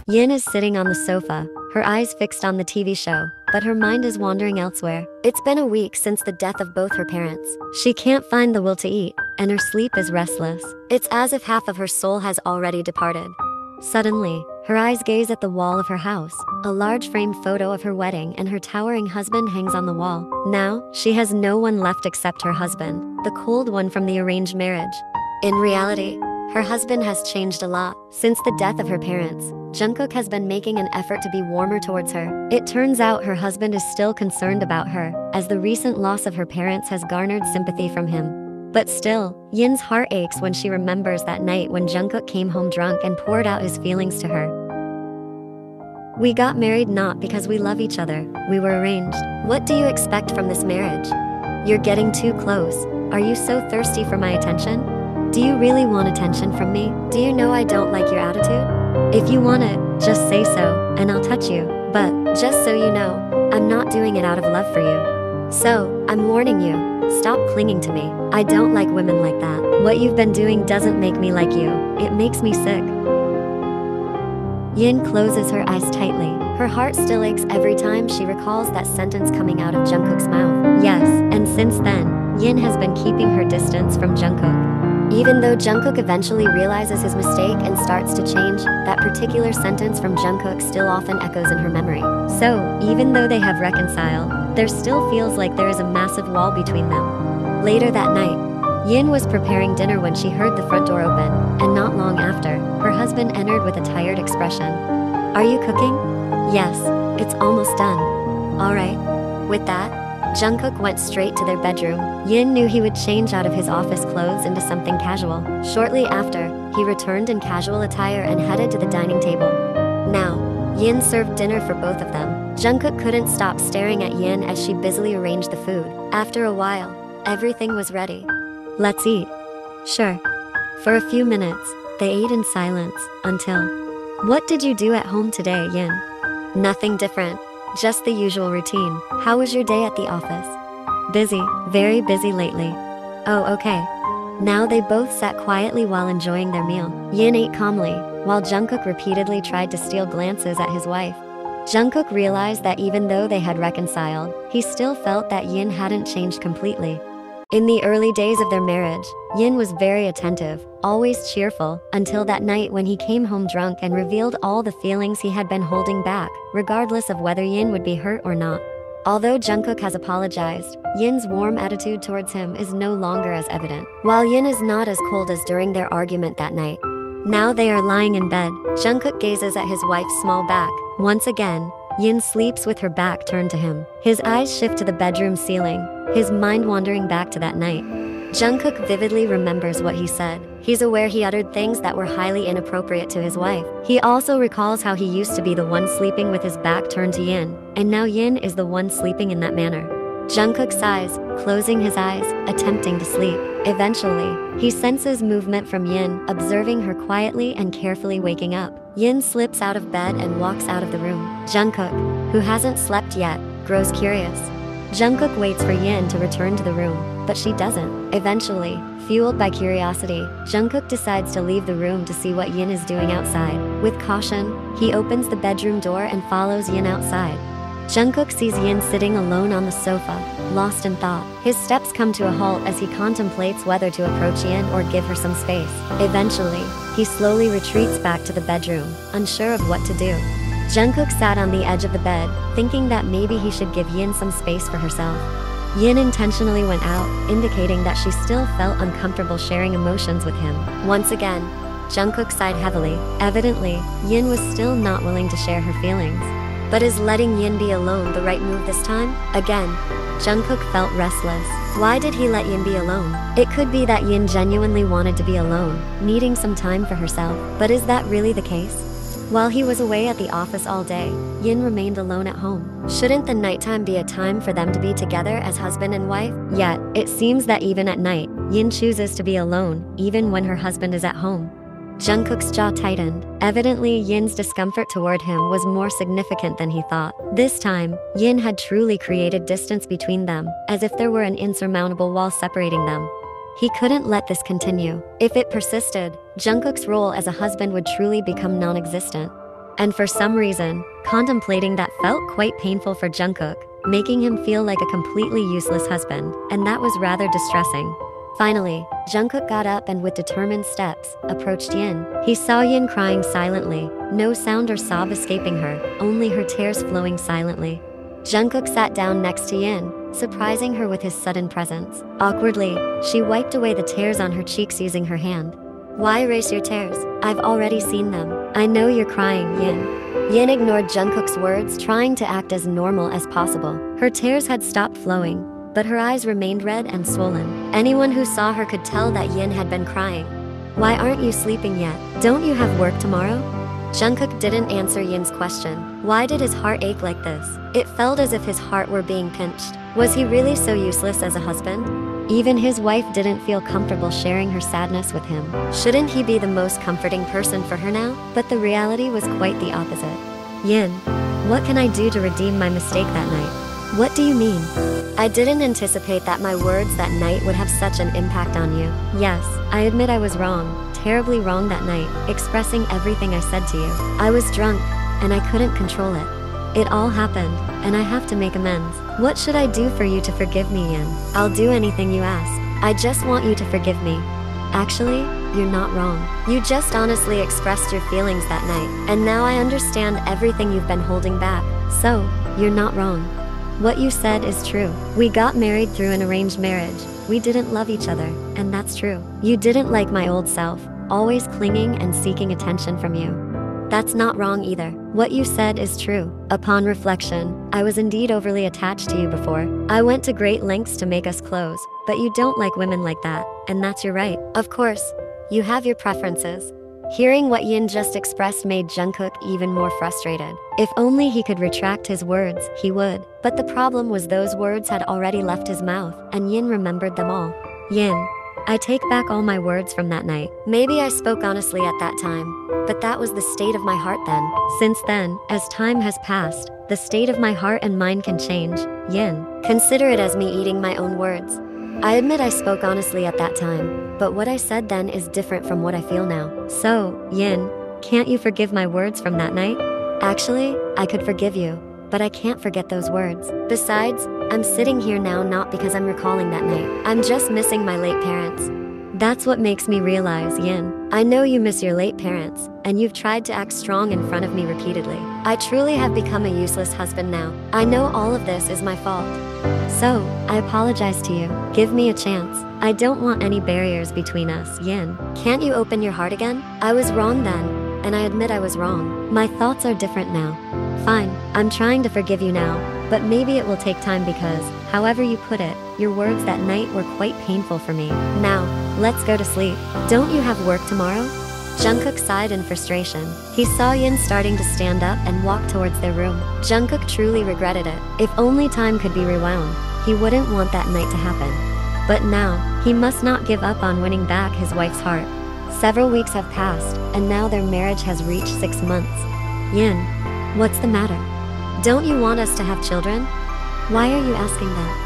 Yin is sitting on the sofa, her eyes fixed on the TV show, but her mind is wandering elsewhere. It's been a week since the death of both her parents. She can't find the will to eat, and her sleep is restless. It's as if half of her soul has already departed. Suddenly, her eyes gaze at the wall of her house. A large framed photo of her wedding and her towering husband hangs on the wall. Now, she has no one left except her husband, the cold one from the arranged marriage. In reality, her husband has changed a lot. Since the death of her parents, Jungkook has been making an effort to be warmer towards her. It turns out her husband is still concerned about her, as the recent loss of her parents has garnered sympathy from him. But still, Yin's heart aches when she remembers that night when Jungkook came home drunk and poured out his feelings to her. "We got married not because we love each other, we were arranged. What do you expect from this marriage? You're getting too close. Are you so thirsty for my attention? Do you really want attention from me? Do you know I don't like your attitude? If you want it, just say so, and I'll touch you. But, just so you know, I'm not doing it out of love for you. So, I'm warning you, stop clinging to me. I don't like women like that. What you've been doing doesn't make me like you, it makes me sick." Yin closes her eyes tightly. Her heart still aches every time she recalls that sentence coming out of Jungkook's mouth. Yes, and since then, Yin has been keeping her distance from Jungkook. Even though Jungkook eventually realizes his mistake and starts to change, that particular sentence from Jungkook still often echoes in her memory. So, even though they have reconciled, there still feels like there is a massive wall between them. Later that night, Yin was preparing dinner when she heard the front door open, and not long after, her husband entered with a tired expression. "Are you cooking?" "Yes, it's almost done." "Alright." With that, Jungkook went straight to their bedroom. Yin knew he would change out of his office clothes into something casual. Shortly after, he returned in casual attire and headed to the dining table. Now, Yin served dinner for both of them. Jungkook couldn't stop staring at Yin as she busily arranged the food. After a while, everything was ready. "Let's eat." "Sure." For a few minutes, they ate in silence, until... "What did you do at home today, Yin?" "Nothing different. Just the usual routine. How was your day at the office?" "Busy, very busy lately." "Oh, okay." Now they both sat quietly while enjoying their meal. Yin ate calmly, while Jungkook repeatedly tried to steal glances at his wife. Jungkook realized that even though they had reconciled, he still felt that Yin hadn't changed completely. In the early days of their marriage, Yin was very attentive, always cheerful, until that night when he came home drunk and revealed all the feelings he had been holding back, regardless of whether Yin would be hurt or not. Although Jungkook has apologized, Yin's warm attitude towards him is no longer as evident. While Yin is not as cold as during their argument that night. Now they are lying in bed. Jungkook gazes at his wife's small back. Once again, Yin sleeps with her back turned to him. His eyes shift to the bedroom ceiling, his mind wandering back to that night. Jungkook vividly remembers what he said. He's aware he uttered things that were highly inappropriate to his wife. He also recalls how he used to be the one sleeping with his back turned to Yin, and now Yin is the one sleeping in that manner. Jungkook sighs, closing his eyes, attempting to sleep. Eventually, he senses movement from Yin, observing her quietly and carefully waking up. Yin slips out of bed and walks out of the room. Jungkook, who hasn't slept yet, grows curious. Jungkook waits for Yin to return to the room, but she doesn't. Eventually, fueled by curiosity, Jungkook decides to leave the room to see what Yin is doing outside. With caution, he opens the bedroom door and follows Yin outside. Jungkook sees Yin sitting alone on the sofa, lost in thought. His steps come to a halt as he contemplates whether to approach Yin or give her some space. Eventually, he slowly retreats back to the bedroom, unsure of what to do. Jungkook sat on the edge of the bed, thinking that maybe he should give Yin some space for herself. Yin intentionally went out, indicating that she still felt uncomfortable sharing emotions with him. Once again, Jungkook sighed heavily. Evidently, Yin was still not willing to share her feelings. But is letting Yin be alone the right move this time? Again, Jungkook felt restless. Why did he let Yin be alone? It could be that Yin genuinely wanted to be alone, needing some time for herself. But is that really the case? While he was away at the office all day, Yin remained alone at home. Shouldn't the nighttime be a time for them to be together as husband and wife? Yet, it seems that even at night, Yin chooses to be alone, even when her husband is at home. Jungkook's jaw tightened. Evidently, Yin's discomfort toward him was more significant than he thought. This time, Yin had truly created distance between them, as if there were an insurmountable wall separating them. He couldn't let this continue. If it persisted, Jungkook's role as a husband would truly become non-existent. And for some reason, contemplating that felt quite painful for Jungkook, making him feel like a completely useless husband, and that was rather distressing. Finally, Jungkook got up and with determined steps, approached Yin. He saw Yin crying silently, no sound or sob escaping her, only her tears flowing silently. Jungkook sat down next to Yin, surprising her with his sudden presence. Awkwardly, she wiped away the tears on her cheeks using her hand. Why erase your tears? I've already seen them. I know you're crying, Yin. Yin ignored Jungkook's words, trying to act as normal as possible. Her tears had stopped flowing, but her eyes remained red and swollen. Anyone who saw her could tell that Yin had been crying. Why aren't you sleeping yet? Don't you have work tomorrow? Jungkook didn't answer Yin's question. Why did his heart ache like this? It felt as if his heart were being pinched. Was he really so useless as a husband? Even his wife didn't feel comfortable sharing her sadness with him. Shouldn't he be the most comforting person for her now? But the reality was quite the opposite. Yin, what can I do to redeem my mistake that night? What do you mean? I didn't anticipate that my words that night would have such an impact on you. Yes, I admit I was wrong, terribly wrong that night, expressing everything I said to you. I was drunk, and I couldn't control it. It all happened, and I have to make amends. What should I do for you to forgive me, Yin? I'll do anything you ask. I just want you to forgive me. Actually, you're not wrong. You just honestly expressed your feelings that night, and now I understand everything you've been holding back. So, you're not wrong. What you said is true. We got married through an arranged marriage. We didn't love each other, and that's true. You didn't like my old self, always clinging and seeking attention from you. That's not wrong either. What you said is true. Upon reflection, I was indeed overly attached to you before. I went to great lengths to make us close, but you don't like women like that, and that's your right. Of course, you have your preferences. Hearing what Yin just expressed made Jungkook even more frustrated. If only he could retract his words, he would. But the problem was those words had already left his mouth, and Yin remembered them all. Yin, I take back all my words from that night. Maybe I spoke honestly at that time, but that was the state of my heart then. Since then, as time has passed, the state of my heart and mind can change. Yin, consider it as me eating my own words. I admit I spoke honestly at that time, but what I said then is different from what I feel now. So, Yin, can't you forgive my words from that night? Actually, I could forgive you, but I can't forget those words. Besides, I'm sitting here now not because I'm recalling that night. I'm just missing my late parents. That's what makes me realize, Yin. I know you miss your late parents, and you've tried to act strong in front of me repeatedly. I truly have become a useless husband now. I know all of this is my fault. So, I apologize to you. Give me a chance. I don't want any barriers between us, Yin. Can't you open your heart again? I was wrong then, and I admit I was wrong. My thoughts are different now. Fine, I'm trying to forgive you now, but maybe it will take time because, however you put it, your words that night were quite painful for me. Now, let's go to sleep. Don't you have work tomorrow? Jungkook sighed in frustration. He saw Yin starting to stand up and walk towards their room. Jungkook truly regretted it. If only time could be rewound, he wouldn't want that night to happen. But now, he must not give up on winning back his wife's heart. Several weeks have passed, and now their marriage has reached 6 months. Yin, what's the matter? Don't you want us to have children? Why are you asking that?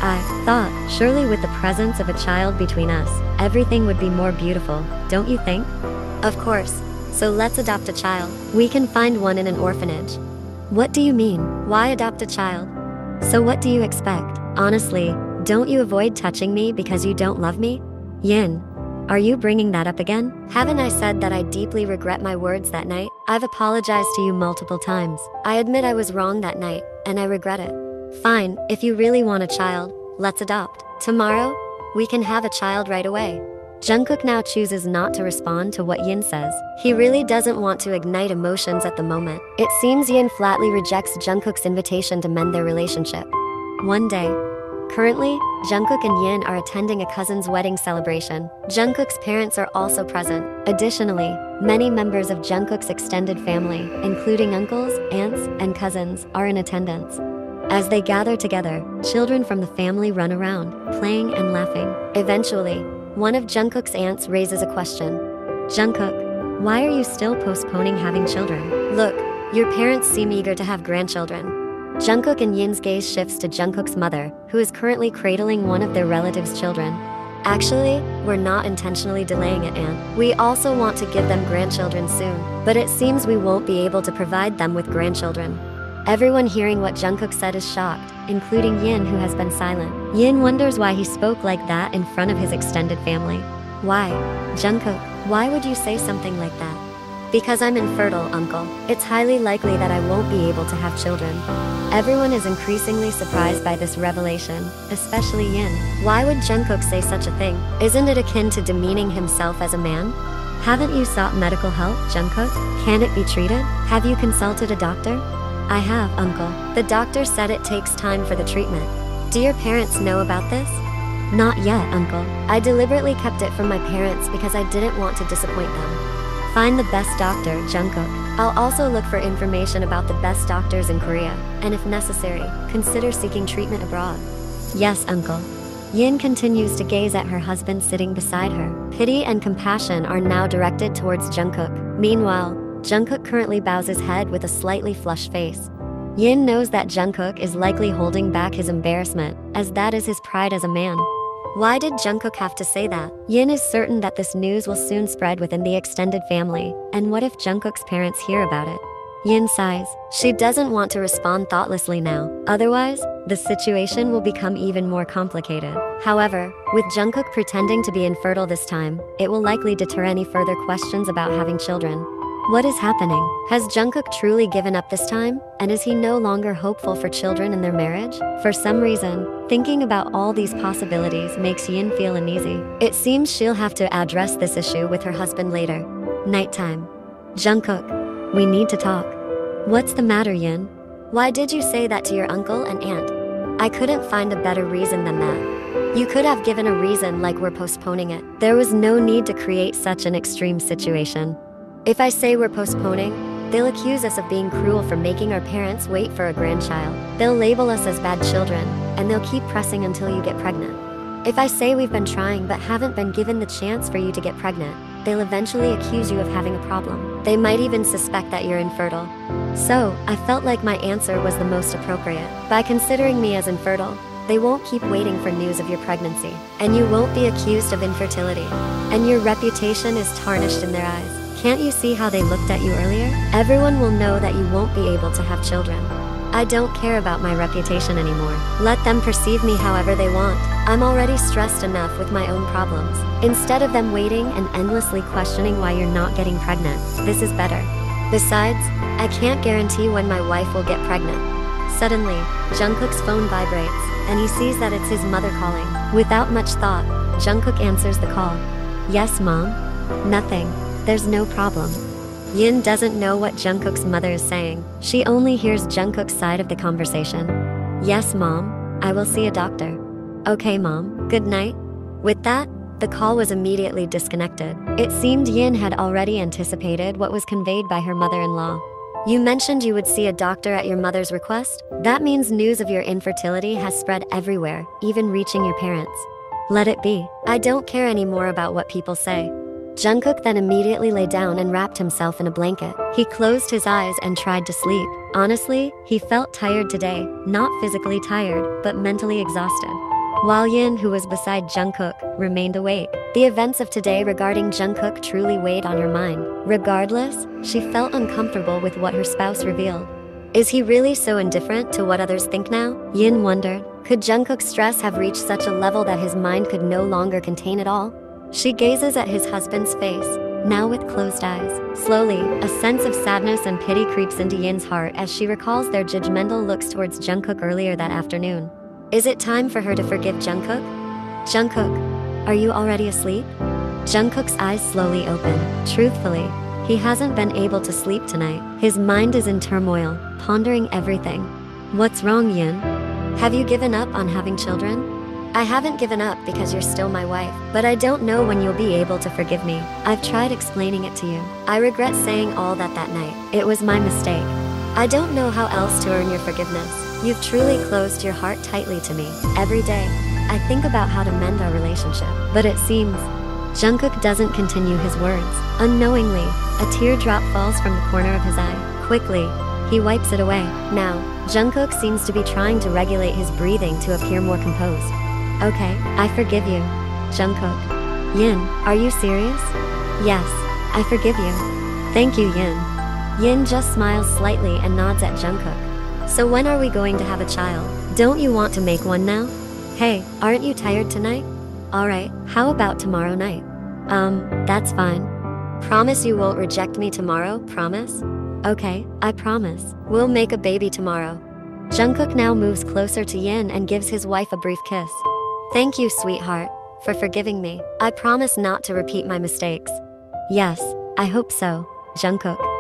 I thought, surely with the presence of a child between us, everything would be more beautiful, don't you think? Of course. So let's adopt a child. We can find one in an orphanage. What do you mean? Why adopt a child? So what do you expect? Honestly, don't you avoid touching me because you don't love me? Yin, are you bringing that up again? Haven't I said that I deeply regret my words that night? I've apologized to you multiple times. I admit I was wrong that night, and I regret it. Fine, if you really want a child, let's adopt. Tomorrow, we can have a child right away. Jungkook now chooses not to respond to what Yin says. He really doesn't want to ignite emotions at the moment. It seems Yin flatly rejects Jungkook's invitation to mend their relationship. One day, currently, Jungkook and Yin are attending a cousin's wedding celebration. Jungkook's parents are also present. Additionally, many members of Jungkook's extended family, including uncles, aunts, and cousins, are in attendance. As they gather together, children from the family run around, playing and laughing. Eventually, one of Jungkook's aunts raises a question. Jungkook, why are you still postponing having children? Look, your parents seem eager to have grandchildren. Jungkook and Yin's gaze shifts to Jungkook's mother, who is currently cradling one of their relatives' children. Actually, we're not intentionally delaying it, Aunt. We also want to give them grandchildren soon. but it seems we won't be able to provide them with grandchildren. Everyone hearing what Jungkook said is shocked, including Yin, who has been silent. Yin wonders why he spoke like that in front of his extended family. Why? Jungkook, why would you say something like that? Because I'm infertile, uncle. It's highly likely that I won't be able to have children. Everyone is increasingly surprised by this revelation, especially Yin. Why would Jungkook say such a thing? Isn't it akin to demeaning himself as a man? Haven't you sought medical help, Jungkook? Can it be treated? Have you consulted a doctor? I have, uncle. The doctor said it takes time for the treatment. Do your parents know about this? Not yet, uncle. I deliberately kept it from my parents because I didn't want to disappoint them. Find the best doctor, Jungkook. I'll also look for information about the best doctors in Korea, and if necessary, consider seeking treatment abroad. Yes, uncle. Yin continues to gaze at her husband sitting beside her. Pity and compassion are now directed towards Jungkook. Meanwhile, Jungkook currently bows his head with a slightly flushed face. Yin knows that Jungkook is likely holding back his embarrassment, as that is his pride as a man. Why did Jungkook have to say that? Yin is certain that this news will soon spread within the extended family, and what if Jungkook's parents hear about it? Yin sighs. She doesn't want to respond thoughtlessly now, otherwise, the situation will become even more complicated. However, with Jungkook pretending to be infertile this time, it will likely deter any further questions about having children. What is happening? Has Jungkook truly given up this time? And is he no longer hopeful for children in their marriage? For some reason, thinking about all these possibilities makes Yin feel uneasy. It seems she'll have to address this issue with her husband later. Nighttime. Jungkook, we need to talk. What's the matter, Yin? Why did you say that to your uncle and aunt? I couldn't find a better reason than that. You could have given a reason like we're postponing it. There was no need to create such an extreme situation. If I say we're postponing, they'll accuse us of being cruel for making our parents wait for a grandchild. They'll label us as bad children, and they'll keep pressing until you get pregnant. If I say we've been trying but haven't been given the chance for you to get pregnant, they'll eventually accuse you of having a problem. They might even suspect that you're infertile. So, I felt like my answer was the most appropriate. By considering me as infertile, they won't keep waiting for news of your pregnancy, and you won't be accused of infertility, and your reputation is tarnished in their eyes. Can't you see how they looked at you earlier? Everyone will know that you won't be able to have children. I don't care about my reputation anymore. Let them perceive me however they want. I'm already stressed enough with my own problems. Instead of them waiting and endlessly questioning why you're not getting pregnant, this is better. Besides, I can't guarantee when my wife will get pregnant. Suddenly, Jungkook's phone vibrates, and he sees that it's his mother calling. Without much thought, Jungkook answers the call. Yes, Mom? Nothing. There's no problem. Yin doesn't know what Jungkook's mother is saying. She only hears Jungkook's side of the conversation. Yes, Mom. I will see a doctor. Okay, Mom. Good night. With that, the call was immediately disconnected. It seemed Yin had already anticipated what was conveyed by her mother-in-law. You mentioned you would see a doctor at your mother's request? That means news of your infertility has spread everywhere, even reaching your parents. Let it be. I don't care anymore about what people say. Jungkook then immediately lay down and wrapped himself in a blanket. He closed his eyes and tried to sleep. Honestly, he felt tired today, not physically tired, but mentally exhausted. While Yin, who was beside Jungkook, remained awake. The events of today regarding Jungkook truly weighed on her mind. Regardless, she felt uncomfortable with what her spouse revealed. Is he really so indifferent to what others think now? Yin wondered. Could Jungkook's stress have reached such a level that his mind could no longer contain it all? She gazes at his husband's face, now with closed eyes. Slowly, a sense of sadness and pity creeps into Yin's heart as she recalls their judgmental looks towards Jungkook earlier that afternoon. Is it time for her to forgive Jungkook? Jungkook, are you already asleep? Jungkook's eyes slowly open. Truthfully, he hasn't been able to sleep tonight. His mind is in turmoil, pondering everything. What's wrong, Yin? Have you given up on having children? I haven't given up because you're still my wife, but I don't know when you'll be able to forgive me. I've tried explaining it to you. I regret saying all that night. It was my mistake. I don't know how else to earn your forgiveness. You've truly closed your heart tightly to me. Every day, I think about how to mend our relationship. But it seems Jungkook doesn't continue his words. Unknowingly, a teardrop falls from the corner of his eye. Quickly, he wipes it away. Now, Jungkook seems to be trying to regulate his breathing to appear more composed. Okay, I forgive you. Jungkook. Yin, are you serious? Yes, I forgive you. Thank you, Yin. Yin just smiles slightly and nods at Jungkook. So when are we going to have a child? Don't you want to make one now? Hey, aren't you tired tonight? Alright, how about tomorrow night? That's fine. Promise you won't reject me tomorrow, promise? Okay, I promise. We'll make a baby tomorrow. Jungkook now moves closer to Yin and gives his wife a brief kiss. Thank you, sweetheart, for forgiving me. I promise not to repeat my mistakes. Yes, I hope so, Jungkook.